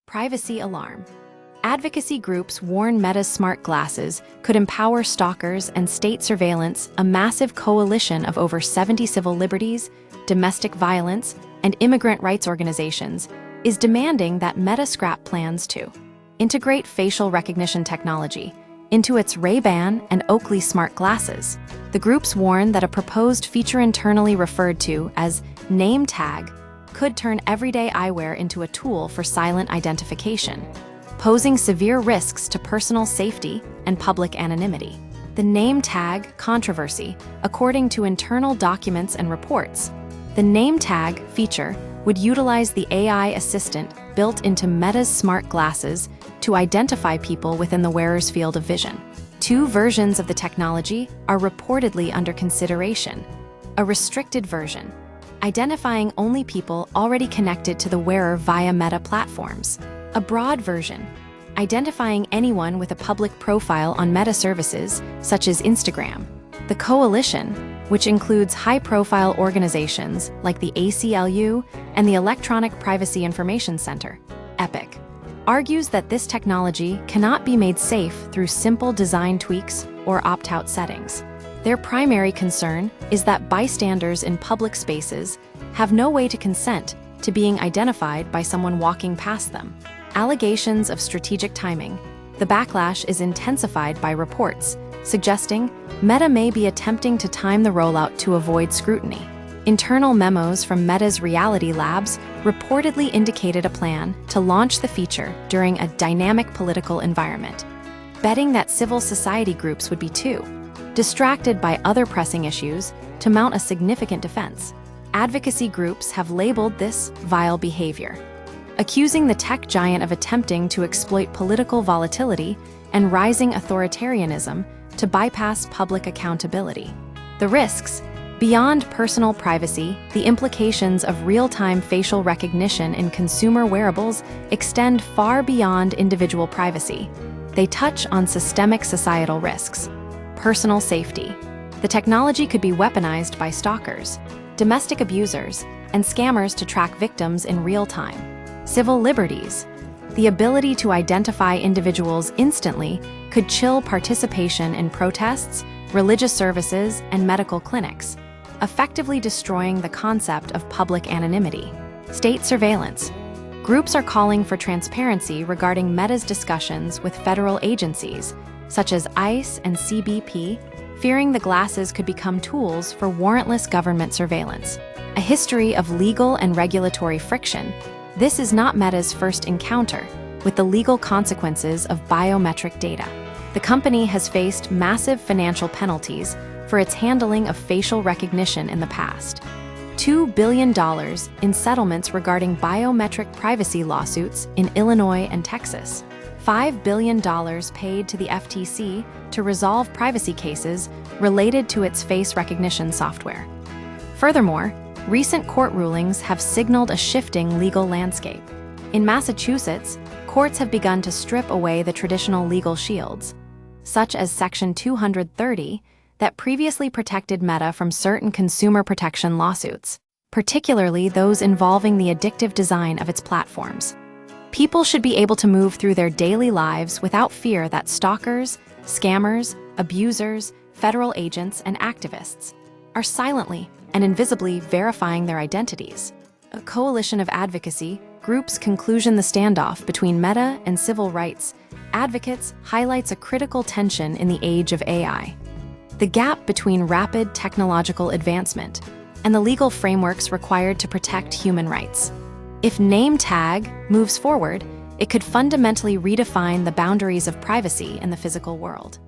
Privacy alarm. Advocacy groups warn Meta's smart glasses could empower stalkers and state surveillance. A massive coalition of over 70 civil liberties, domestic violence, and immigrant rights organizations is demanding that Meta scrap plans to integrate facial recognition technology into its Ray-Ban and Oakley smart glasses. The groups warn that a proposed feature internally referred to as name tag could turn everyday eyewear into a tool for silent identification, posing severe risks to personal safety and public anonymity. The name tag controversy. According to internal documents and reports, the name tag feature would utilize the AI assistant built into Meta's smart glasses to identify people within the wearer's field of vision. Two versions of the technology are reportedly under consideration. A restricted version, identifying only people already connected to the wearer via Meta platforms. A broad version, identifying anyone with a public profile on Meta services, such as Instagram. The coalition, which includes high-profile organizations like the ACLU and the Electronic Privacy Information Center, EPIC, argues that this technology cannot be made safe through simple design tweaks or opt-out settings. Their primary concern is that bystanders in public spaces have no way to consent to being identified by someone walking past them. Allegations of strategic timing. The backlash is intensified by reports suggesting Meta may be attempting to time the rollout to avoid scrutiny. Internal memos from Meta's Reality Labs reportedly indicated a plan to launch the feature during a dynamic political environment, betting that civil society groups would be too distracted by other pressing issues to mount a significant defense. Advocacy groups have labeled this vile behavior, accusing the tech giant of attempting to exploit political volatility and rising authoritarianism to bypass public accountability. The risks, beyond personal privacy, the implications of real-time facial recognition in consumer wearables extend far beyond individual privacy. They touch on systemic societal risks. Personal safety. The technology could be weaponized by stalkers, domestic abusers, and scammers to track victims in real time. Civil liberties. The ability to identify individuals instantly could chill participation in protests, religious services, and medical clinics, effectively destroying the concept of public anonymity. State surveillance. Groups are calling for transparency regarding Meta's discussions with federal agencies, such as ICE and CBP, fearing the glasses could become tools for warrantless government surveillance. A history of legal and regulatory friction. This is not Meta's first encounter with the legal consequences of biometric data. The company has faced massive financial penalties for its handling of facial recognition in the past. $2 billion in settlements regarding biometric privacy lawsuits in Illinois and Texas. $5 billion paid to the FTC to resolve privacy cases related to its face recognition software. Furthermore, recent court rulings have signaled a shifting legal landscape. In Massachusetts, courts have begun to strip away the traditional legal shields, such as Section 230, that previously protected Meta from certain consumer protection lawsuits, particularly those involving the addictive design of its platforms. People should be able to move through their daily lives without fear that stalkers, scammers, abusers, federal agents, and activists are silently and invisibly verifying their identities. A coalition of advocacy groups conclusion the standoff between Meta and civil rights advocates highlights a critical tension in the age of AI. The gap between rapid technological advancement and the legal frameworks required to protect human rights. If name tag moves forward, it could fundamentally redefine the boundaries of privacy in the physical world.